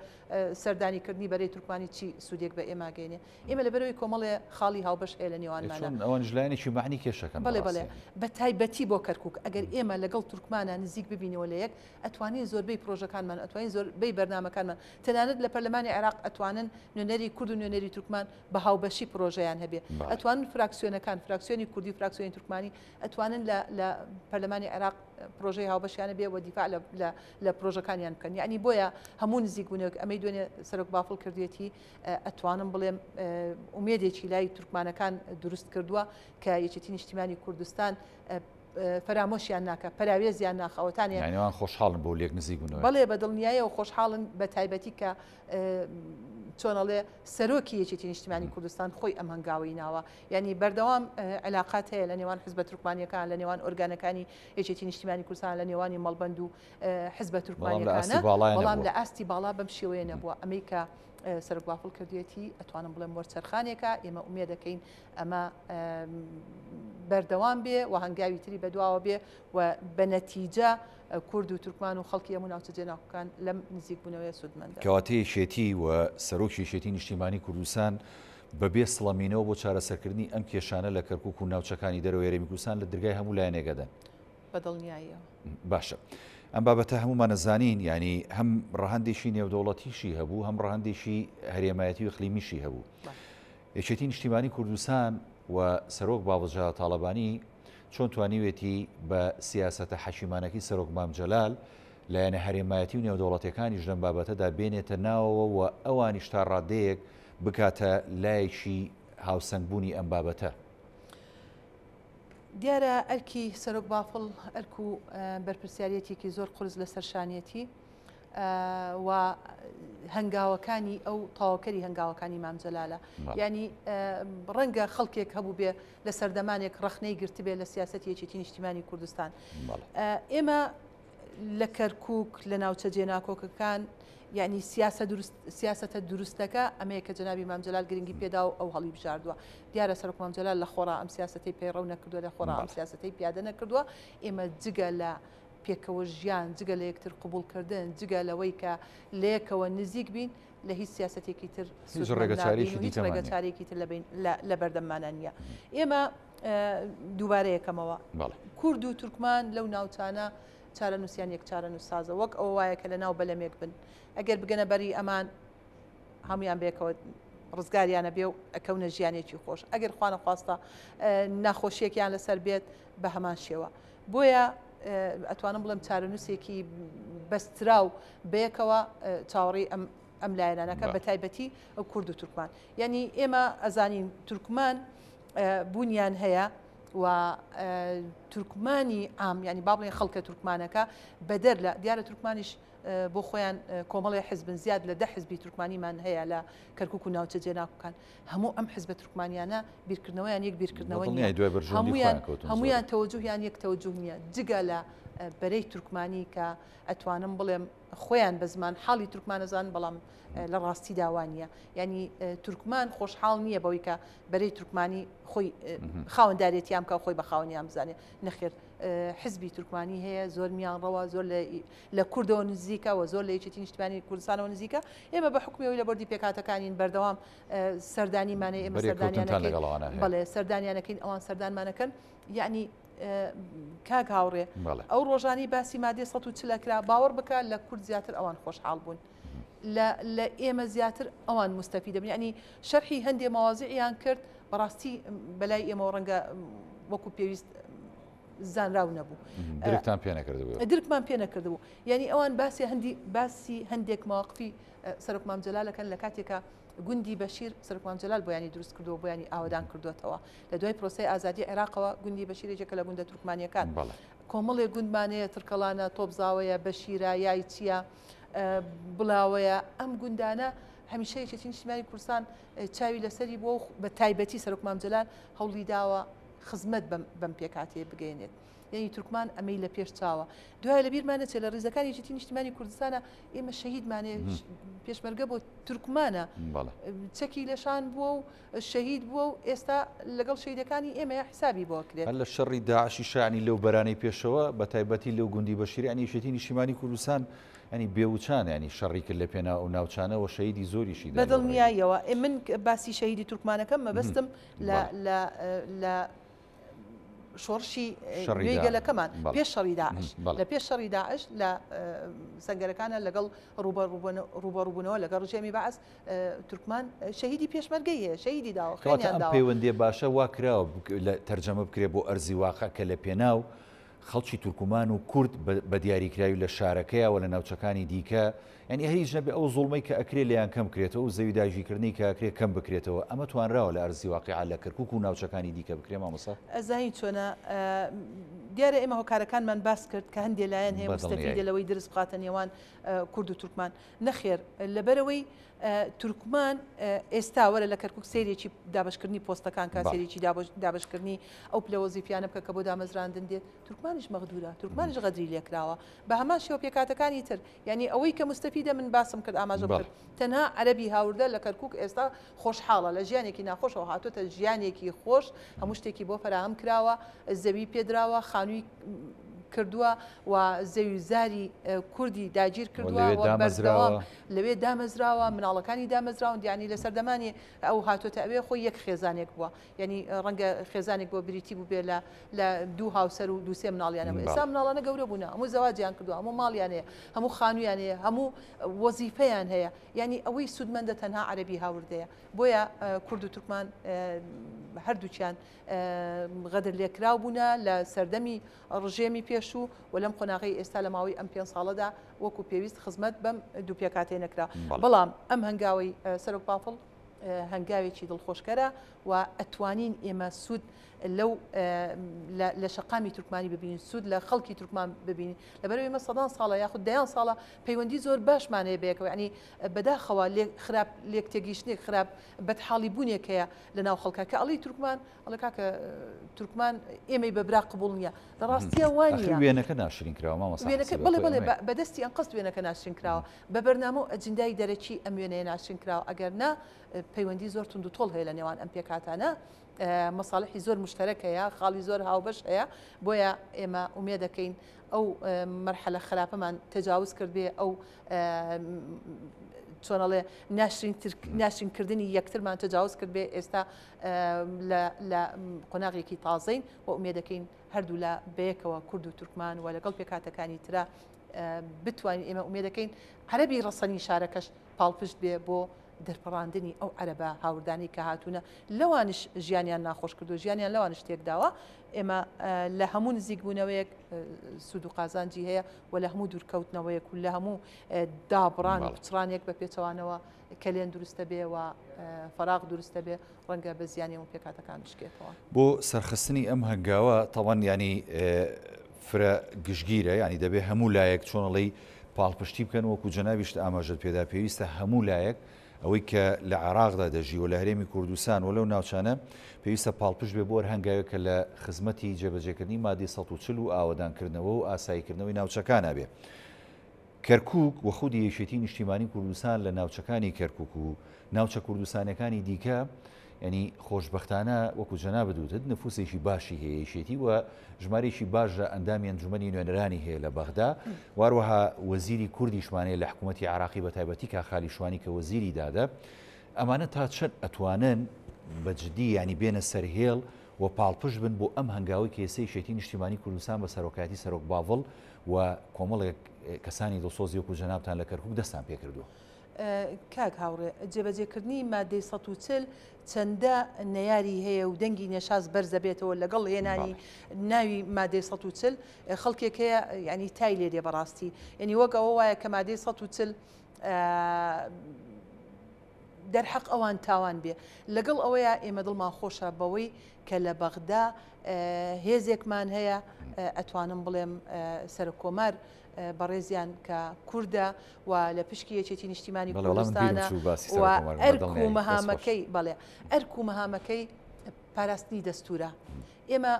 سەردانیکردنی بەرەی تورکمانی چی سوودێک بە ئێماگەینێ ئێمە لەبەرەوەی کۆمەڵێ خاڵی هاوبەش هەیە لە نێوانمانە ئەوەن ژلایەنێکی معنی کێشەکەن بڵێ بە تایبەتی بۆ کەرکووک ئەگەر ئێمە لەگەڵ تورکمانە نزیک ببینەوە لە یەک ئەتوانین زۆربەی پرۆژەکانمان ئەتوانین زۆربەی بەرنامەکانمان تەنانەت لە پەرلەمانی عێراق ئەتوانن نوێنەری کورد و نوێنەری تورکمان بە هاوبەشی پرۆژەیان هەبێ ئەتوانن فراکسیۆنەکان فراکسیۆنی کوردی فراکسیۆنی تورکمانی ئەتوانن لە پەرلەمانی عێراق پرۆژەی هاوبەشیانە بێ و دیفاع لە پرۆژەکانیان بکەن یعنی بۆیە هەموو نزیکبوونەوە ئەمەی دوێنێ سەرۆک باڵ کردوێتی ئەتوانم بڵێم ئومێدێکی لای تورکمانەکان دروست کردووە کە یەکێتی نیشتیمانی کوردستان فەرامۆشیان ناکە پەراوێزیان ناخەوەتانیان یعنیوان خۆشحاڵن بۆ لێک نزیکبوونەوە بەڵێ بەدڵنیایە و خۆشحاڵن بە تایبەتی کە چۆنەڵێ سەرۆکی یەکێتی نیشتیمانی کوردستان خۆی ئەم هەنگاوی ناوە ینی بەردەوام علااقات هەیە لە نێوان حزبە تورکمانیەکان لە نێوان ئۆرگانەکانی یەکێتی نیشتیمانی کوردستان لە نێوانی مەڵبەند و حزبە تورکمانیەکانە بەڵام لە ئاستی باڵا بەم شێوەیە نەبووە ئەمەی کە سەرۆک باڵ کردوێتی ئەتوانم بڵێم وەرچەرخانێکە ئێمە ئومێ دەکەین ئەمە بەردەوام بێ و هەنگاوی تری بەدواوە بێ و بە نەتیجە کورد و تورکمان و خەڵکی هەموو ناوچە جێناوەکان لەم نزیکبوونەوەی سوودمەندە کەواتەیە شێتی و سەرۆکی شێتی نیشتیمانی کوردستان بەبێ سڵەمینەوە بۆ چارەسەرکردنی ئەم کێشانە لە کەرکووک و ناوچەکانی دەرەوە هەرێمی کوردستان لە دەرگای هەموو لایەنێگەدەن بەدڵنیاییەوە باشە ئەم بابەتە هەمومان نەزانین ینی هەم ڕەهەندێکی نێودەوڵەتیشی هەبوو هەم ڕەهەندێکی هەرێمایەتی و اقلیمیشی هەبوو یەکێتی نیشتیمانی کوردستان و سەرۆک باوەجا تاڵەبانی چۆن توانیوێتی بە سیاسەتە حەشیمانەکی سەرۆک مام جەلال لایەنە هەرێمایەتی و نێودەوڵەتەکانیش لەم بابەتەدا بێنێتە ناوەوە و ئەوانیش تا ڕادەیەک بکاتە لایەکی هاوسەنگبوونی ئەم بابەتە دیارە ئەرکی سەرۆک باڵ ئەرک و بەرپرسیارەتێکی زۆر قرس لە سەرشانیەتی و هەنگاوەکانی ئەو تاواکەری هەنگاوەکانی مام جەلالە ینی ڕەنگە خەڵکێک هەبوو بێ لە سەردەمانێک ڕەخنەی گرتبێ لە سیاسەتی یەکێتی نیشتیمانی کوردستان ئێمە لە کەرکووک لە ناوچە جێناکۆکەکان یعنی سیاسەتە دروستەکە ئەمەیە کە جەنابی مام جەلال گرنگی پێدا و ئەو هەڵی بژاردووە دیارە سەرۆک مام جەلال لە خۆڕا ئەم سیاسەتەی پەیڕەو نەکردووە لە خۆڕا ئەم سیاسەتەی پیادە نەکردووە ئێمە جگە لە پێکەوە ژیان جگە لە یەکتر قبولکردن جگە لەوەی کە لە یەکەوە نزیک بین لە هیچ سیاسەتێکی تر ڕێگەچارێکی تر لە بەردەممانە نییە ئێمە دووبارەیەکەمەوە کورد و تورکمان لەو ناوچانە چارە نووسیان یەک چارە نووسازە وەک ئەو وایە کە لە ناو بەلەمێک بن ئەگەر بگەنە بەری ئەمان هەمویان بێکەوە ڕزگاریانە بێ و ئەکەونە ژیانێکی خۆش ئەگەر خوانە خواستە ناخۆشیەکیان لەسەر بێت بە هەمان شێوە بۆیە ئەتوانم بڵم چارەنووسێکی بەستراو بەیەکەوە چاوەڕێی ئەم لایەنانەکە بە تایبەتی ئەو کورد و تورکمان یعنی ئێمە ئەزانین تورکمان بوونیان هەیە و تورکمانی ئام ینی با بڵێن خەڵکە تورکمانەکە بەدەر لە دیارە تورکمانیش بۆ خۆیان کۆمەڵی حزبن زیاد لە 10 حزبی تورکمانیمان هەیە لە کەرکووک و ناوچە جێناوەکان هەموو ئەم حزبە تورکمانیانە بیرکردنەوەیان یەک بیرکردنەوە هەمویان تەوەجوهیان یەک تەوەجوه نییە جگە لە بەرەی تورکمانی کە ئەتوانم بڵێم خۆیان بە زمان حاڵی تورکمانەزان بەڵام لە ڕاستی داوانیە ینی تورکمان خۆشحاڵ نییە بەوەی کە بەرەی تورکمانی خۆی خاوەنددارێتیان کە خۆی بە خاوەنیان بزانێت نەخێر حزبی تورکمانی هەیە زۆر میان ڕەوە زۆر لە کوردەوە نزیکە و زۆر لە یەکێتی نیشتیمانی کوردستانەوە نزیکە ئێمە بە حکومیەوەی لە بەردی پێکاتەکانین بەردەوام سەردانیمانەیە ئێمە بەڵێ سەردانیانەکەین ئەوان سەردانمانەکەن یعنی کاک هاوڕێ ئەو ڕۆژانی باسی مادێ 140 کرا باوەڕ بکە لە کورد زیاتر ئەوان خۆشحاڵ بوون لە ئێمە زیاتر ئەوان مستەفی دەبن ینی شەرحی هەندێک مەواضیعیان کرد بەڕاستی بەلای ئێمە ڕەنگە وەکو پێویست زانراو نەبوو درکمان پێ نەکردبوو یعنی ئەوان باسی هەندێک مواقفی سەرۆک مام جەلالەکەن لە کاتێکە گوندی بەشیر سەرۆک مام جەلال بۆیانی دروست کردووە بۆیانی ئاوادان کردوێتەوە لە دوای پرۆسەی ئازادی عێراقەوە گوندی بەشیرێکێکە لە گوندە تورکمانیەکان کۆمەڵێک گوندمانەیە ترکەڵانە تۆپزاوەیە بەشیرە یای چییە بڵاوەیە ئەم گوندانە هەمیشە یەکێتی نیشتیمانی کوردستان چاوی لەسەری بۆ بە تایبەتی سەرۆک مام جەلال هەوڵی داوە خزمەت بەم پێکاتێ بگەێنێت یعنی تورکمان ئەمەی لە پێش چاوە دوای لە بیرمانە چێت لە ڕێزەکانی یەکێتی نیشتیمانی کوردستانە ئێمە شەهیدمانێ پێشمەرگە بۆ تورکمانە چەکی لەشان بووە و شەهید بووە و ئێستا لەگەڵ شەهیدەکانی ئێمە حسابی بۆ کرێت لە شەڕی داعشی شانی لەو بەرانەی پێشەوە بە تایبەتی لەو گوندی بەشیری ینی یەکێتی نیشتیمانی کوردستان ینی بێوچان ینی شەڕی کرد لە پێنا و ناوچانەوە شەهیدی زۆریشی بەدڵنیاییەوە من باسی شەهیدی تورکمانەکەم مەبەستم لە شۆڕشی گەلەکەمان پێش شەڕی داعش لە پێش شەڕی داعش لە سەنگەرەکانە لەگەڵ ڕوبەڕووبوونەوە لەگەڵ ڕژێمی بەعەس تورکمان شەهیدی پێشمەرگەیە شەهیدی داوە خێنیان داوە پەیوەندی باشە وا کراوە لە تەرجەمە بکرێت بۆ ئەرزی واقع کە لە پێناو خەڵکی تورکمان و کورد بە دیاریکراوی لە شارەکەیەوە لە ناوچەکانی دیکە ینی هەریج نەبێ ئەو زوڵمەی کە ئەکرێ لەیان کەم بکرێتەوە و زەوی داژیکردنی کە ئەکرێ کەم بکرێتەوە ئەمە توانراوە لە ئەرزی واقعا لە کەرکووک و ناوچەکانی دیکە بکرێ مامۆستا ئەزانی چۆنە دیارە ئێمە هۆکارەکانمان باس کرد کە هەندێک لایەن هەیە مستەفیدە لەوەی دروست بخاتە نێوان کورد و تورکمان نەخێر لەبەرەوەی تورکمان ئێستا وەرە لە کەرکووک سێرێکی دابشکردنی پۆستەکان کا سێرێکی دابشکردنی ئەو پلە وەزیفیانە بکە کە بۆ دامەزراندن دێت تورکمانیش مەغدورە تورکمانیش غەدری لێکراوە بە هەمان شێوە پێکاتەکانی تر یعنی ئەوەی کە مستەفیدە من باسم کرد ئاماژە کرد تەنها عەرەبی هاوردە لە کەرکووک ئێستا خۆشحاڵە لە ژیانێکی ناخۆشەوە هاتوۆتە ژیانێکی خۆش هەموو شتێکی بۆ فراهم کراوە زەوی پێدراوە خانووی کردووە و زەوی زاری کوردی داگیر کردووە لەوێ دامەزراوە مناڵەکانی دامەزراون دیانی لە سەردەمانی ئەو هاتوۆتە ئەوێ خۆی یەک خێزانێک بووە یعنی ڕەنگە خێزانێک بۆ بریتی بوو بێ لە دوو هاوسەر و دووسێ مناڵیانەوە ئێستا مناڵانە گەورە بوون هەموو زەواجیان کردووە هەموو ماڵیانەیە هەموو خانوویانەیە هەموو وەزیفەیان هەیە یعنی ئەوەی سودمەندە تەنها عەرەبی هاوردەیە بۆیە کورد و تورکمان هەردووچیان غەدر لێکراو بوونە لە سەردەمی ڕژێمی پێشوو و لەم قۆناغی ئێستا لە ماوەی ئەم 5 ساڵەدا وەکو پێویست خزمەت بەم دوو پێکاتێ نەکرا بەڵام ئەم هەنگاوی سەرۆک باڵ هەنگاوێکی دڵخۆشکەرە و ئەتوانین ئێمە سوود لەو لە شەقامی تورکمانی ببینین سوود لە خەڵکی تورکمان ببینین لەبەرەوەی ئێمە 100 ساڵە یاخود 10 ساڵە پەیوەندی زۆر باشمانەیە بەیەکەوە ینی بەداخەوە خراپ لێک تێگەیشتنێک خراپ بەدحاڵی بوونێک هەیە لە ناو خەڵکە کە ئەڵی تورکمان ئەڵە کاکە تورکمان ئێمەی بەبرا قبوڵ نییە لە ڕاستیە وانە وێنەکە ناشرین کراوە مامۆستا بڵێ بەدەستی ئەم قەست وێنەکە ناشرین کراوە بە بەرنامە و ئەجندای دەرەکی ئەم وێنەیە ناشرین کراوە ئەگەر نا پەیوەندی زۆر تونند و تۆڵ هەیە لە نێوان ئەم پێکاتانە مەساڵحی زۆر مشتەرەک هەیە خاڵی زۆر هاوبەش هەیە بۆیە ئێمە ئومێ دەکەین ئەو مەرحەلە خراپەمان تەجاوز کرد بێ ئەو چۆنەڵێ ناشرینکردنی یەکترمان تەجاوز کرد بێ ئێستا لە قۆناغێکی تازەین و ئومێ دەکەین هەردوو لە بەیەکەوە کورد و تورکمان و لەگەڵ پێکاتەکانی ترە بتوانین ئێمە ئومێ دەکەین عەرەبی ڕەسەنی شارەکەش پاڵپشت بێ بۆ دەرپەڕاندنی ئەو عەرەبە هاوردانی کە هاتوونە لەوانش ژیانیان ناخۆش کردو ژیانیان لەوانش تێک داوە ئێمە لە هەموو نزیک بوونەوەیەک سود و قازانجی هەیە و لە هەموو دوورکەوتنەوەیەک و لە هەموو دابڕان و قچرانێک بە پێچەوانەوە کە لێن دروستە بێ و فراغ دروستە بێ ڕەنگە بە زیانی و پێکاتەکان شکێتەوە بۆ سەرخستنی ئەم هەنگاوە تەوان ینی فرە گشتگیرە ینی دەبێ هەموو لایەک چۆنەڵی پاڵپشتی بکەن وەکو جەنابیشت ئاماژەت پێدا پێویستە هەموو لایەک ئەوەی کە لە عێراقدا دەژی و لە هەرێمی کوردستان و لەو ناوچانە پێویستە پاڵپشت بێ بۆ هەنگاوێک کە لە خزمەتی جێبەجێکردنی مادی 140 و ئاوەدانکردنەوە و ئاساییکردنەوەی ناوچەکانە بێ. کەرکووک و خودی یەکێتی نیشتیمانی کوردستان لە ناوچەکانی کەرکووک و ناوچە کوردستانەکانی دیکە ینی خۆشببختانە وەکو جەناب بدوتت نفوسێکی باشی هەیە یەکێتی و ژمارەیەکی باشە ئەندامی ئەنجومەنی نوێنەرانی هەیە لە بەغدا واروەها وەزیری کوردیشمانەیە لە حکوومەتی عراقی بە تایبەتی کا خالی شوانی کە وەزیری دادە ئەمانە تا چەند ئەتوانن بەجددی ینی بێنە سەرهێڵ و پاڵپشت بن بۆ ئەم هەنگاوی کێسەی یەکێتی نیشتیمانی کوردستان بە سەرۆکاتی سەرۆک باڤڵ و کۆمەڵێک کەسانی دڵسۆزی وەکو جەنابتان لە کەرکووک دەستان پێ کردووە. کاک هاوڕێ جێبەجێکردنی مادەی 140 چەندە نەیاری هەیە و دەنگی نێشاز بەرزە بێتەوە لەگەڵ هێنانی ناوی مادەی 140 خەڵکێک هەیە ینی تای لێرێ بەڕاستی ینی وەک ئەوە وایە کە مادەی 140 دەرحەق ئەوان تاوان بێ لەگەڵ ئەوەیە ئێمە دڵمان خۆشە بەوەی کە لە بەغدا هێزێکمان هەیە ئەتوانم بڵێم سەرکۆمار بەڕێزیان کە کووردە و لە پشکی یەکێتی نیشتیمانی کوردستانە و ئەرک و مەهامەکەی بەڵێ ئەرک و مەهامەکەی پاراستنی دەستورە ئێمە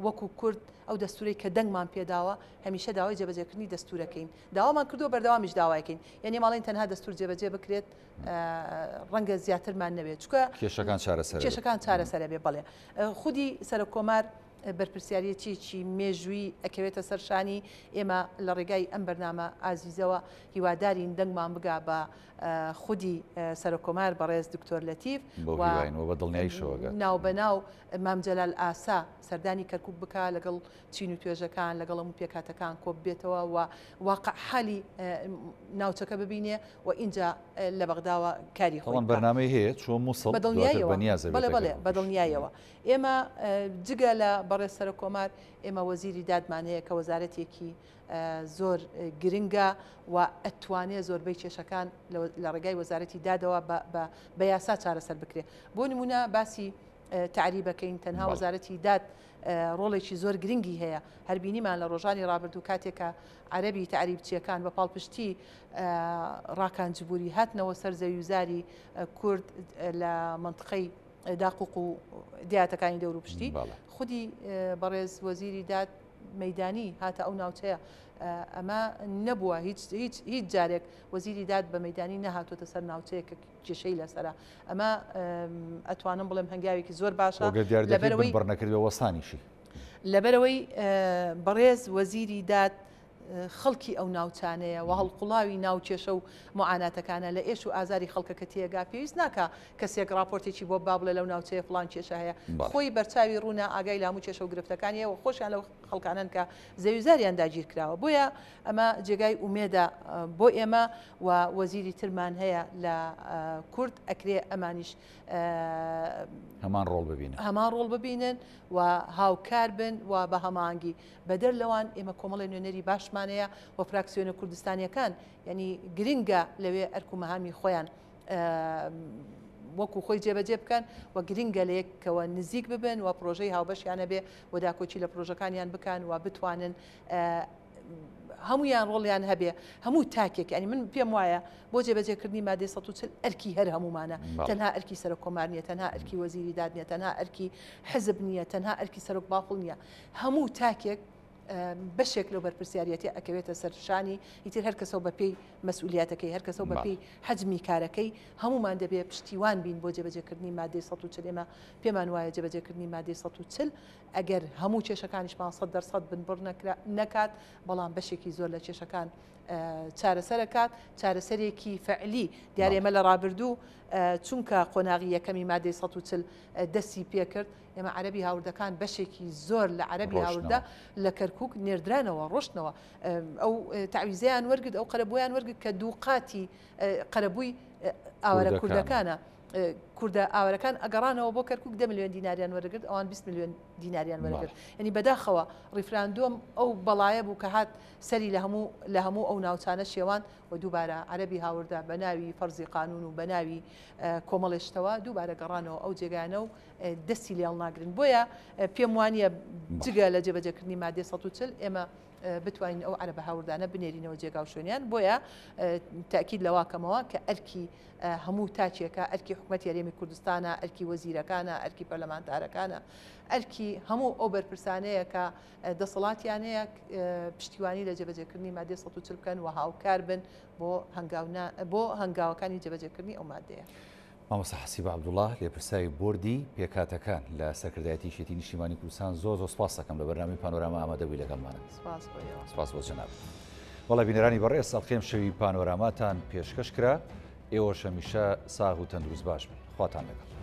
وەکو کورد ئەو دەستوری کە دەنگمان پێداوە هەمیشە داوای جێبەجێکردنی دەستورەکەین داوامان کردو بەردەوامیش داوایەکەین یعنی ماڵین تەنها دەستور جێبەجێ بکرێت ڕەنگە زیاترمان نەبێت چکە کێشەکان چارەسەرە بێ بەڵێ خودی سەرکۆمار بەرپرسیارەتێکی مێژووی ئەکەوێتە سەرشانی ئێمە لە ڕێگای ئەم بەرنامە ئازیزەوە هیوادارین دەنگمان بگا بە خودی سەرکۆمار بەڕێز دکتۆر لەتیف ناو بەناو مامجەلال ئاسا سەردانی کەرکووک بکە لەگەڵ چین و توێژەکان لەگەڵ هەموو پێکاتەکان کۆ بێتەوە و واقع حالی ناوچەکە ببینێ و اینجا لە بەغداوە کاری خۆی بەرنامەی هەیە چۆن مووسڵ بەڵێ بەدڵنیایەوە ئێمە جگە لە بەڕێز سەرکۆمار ئێمە وەزیری دادمان هەیە کە وەزارەتێکی زۆر گرنگە و ئەتوانێت زۆربەی کێشەکان لە ڕێگای وەزارەتی دادەوە بە یاسا چارەسەر بکرێ بۆ نمونە باسی تعریبەکەین تەنها وەزارەتی داد ڕۆڵێکی زۆر گرنگی هەیە هەربینیمان لە ڕۆژانی ڕابردوو کاتێکە عەرەبی تعریبچیەکان بە پاڵپشتی ڕاکانجبووری هاتنەوە سەر زەویوزاری کورد لە منطقەی داقوق و دیاتەکانی دەور و پشتی خودی بەڕێز وەزیری داد مەیدانی هاتە ئەو ناوچەیە ئەمە نەبووە هیچ جارێک وەزیری داد بە مەیدانی نەهاتۆتە سەر ناوچەیە کە کێشەی لەسەرە ئەمە ئەتوانم بڵێم هەنگاوێکی زۆر باشە لەبەرەوەی بڕنەکردوە وەستانیشی لەبەرەوەی بەڕێز وەزیری داد خەڵکی ئەو ناوچانەیە و هەڵقوڵاوی ناوچێشە و معاناتەکانە لە ئێش و ئازاری خەڵکەکە تێگا پێویست ناکە کەسێک راپۆرتێکی بۆ بابڵێ لەو ناوچەیە فڵان کێشە هەیە خۆی بەرچاوی ڕوونە ئاگای لە هەموو کێشە و گرفتەکانیە و خۆشیان لەو خەڵکانن کە زەویزاریان داگیر کراوە بۆیە ئەمە جێگای ئومێدە بۆ ئێمە و وەزیری ترمان هەیە لە کورد ئەکرێ ئەمانیش هەمان ڕۆڵ ببینن و هاوکار بن و بە هەمانگی بەدەر لەوان ئێمە کۆمەڵی نوێنەری باشمانەیە و فراکسیۆنە کوردستانیەکان یعنی گرنگە لەوێ ئەرک و مەهامی خۆیان وەکو خۆی جێبەجێ بکەن و گرنگە لە یەکەوە نزیک ببن و پرۆژەی هاوبەشیانە بێ و داکۆچی لە پرۆژەکانیان بکەن و بتوانن هەمویان ڕۆڵیان هەبێ هەموو تاکێک ینی من پێم وایە بۆ جێبەجێکردنی مادەی 140 ئەرکی هەر هەمومانە تەنها ئەرکی سەرۆکۆمار نیە تەنها ئەرکی وەزیری داد نیە تەنها ئەرکی حزب نییە تەنها ئەرکی سەرۆک باڵ نییە هەموو تاکێک بەشێک لەو بەرپرسیارەتی ئەکەوێتە سەرشانی ئیتر هەر کەسەوە بەپێی مەسئولیاتەکەی هەر کەسەوە بەپێی حەجمی کارەکەی هەمومان دەبێت پشتیوان بین بۆ جێبەجێکردنی مادەی 140 ئێمە پێمان وایە جێبەجێکردنی مادەی 140 ئەگەر هەموو کێشەکانیشمان 100% بنبڕ نەکات بەڵام بەشێکی زۆر لە کێشەکان چارەسەرەکات چارەسەرێکی فعلی دیارێمە لە ڕابردوو چونکە قۆناغی یەکەمی مادەی 140 دەستی پێکرد ئێمە عەرەبی هاوردەکان بەشێکی زۆر لە عەرەبی هاوردە لە کەرکووک نێردرانەوە ڕۆشتنەوە ئەو تعویزەیان وەرگرت ئەو قەرەبوویان وەرگرت کە دووقاتی قەرەبووی ئاوارە کوردەکانە کووردە ئاوەرەکان ئەگەڕانەوە بۆ کەرکک 10 میلیۆن دیناریان وەرەگرت ئەوان 20 میلیۆن دیناریان وەرەگرت ینی بەداخەوە ڕیفراندۆم ئەو بەڵایە بوو کە هات سەری لە هەموو ئەو ناوچانە شێوان و دووبارە عەرەبی هاوردا بە ناوی فەرزی قانون و بە ناوی کۆمەڵێشتەوە دووبارە گەڕانەوە ئەو جێگانە و دەستی لێڵ ناگرن بۆیە پێم وانە جگە لە جێبەجێکردنی مادێ 140 ئێمە بتوانین ئەو عەرەبە هاوردانە بنێرینەوە جێگا و شوێنیان بۆیە تاکید لەواکەمەوە کە ئەرکی هەموو تاچێکە ئەرکی حکوومەتی هەرێمی کوردستانە ئەرکی وەزیرەکانە ئەرکی پەرلەمانتارەکانە ئەرکی هەموو ئەو بەرپرسانەیە کە دەسەڵاتیانەیە پشتیوانی لە جێبەجێکردنی مادێ 140 بکەن و هاوکار بن بۆ هەنگاوەکانی جێبەجێکردنی ئەو مادەیە. مامۆستا حەسیب عەبدوڵڵاه لێپرساوی بۆردی پێکاتەکان لە سەرکردایەتی یەکێتی نیشتیمانی کوردستان زۆر خۆش دەکەم لە بەرنامەی پانۆراما ئامادەبووی لەگەڵمانە. سپاس بۆ جەناب. وەڵا بینەرانی بەڕێز ئەڵقێم شەوی پانۆراماتان پێشکەش کرا ئێوەش هەمیشە ساغ و تەندروست باش بن. خواتان لەگەڵ.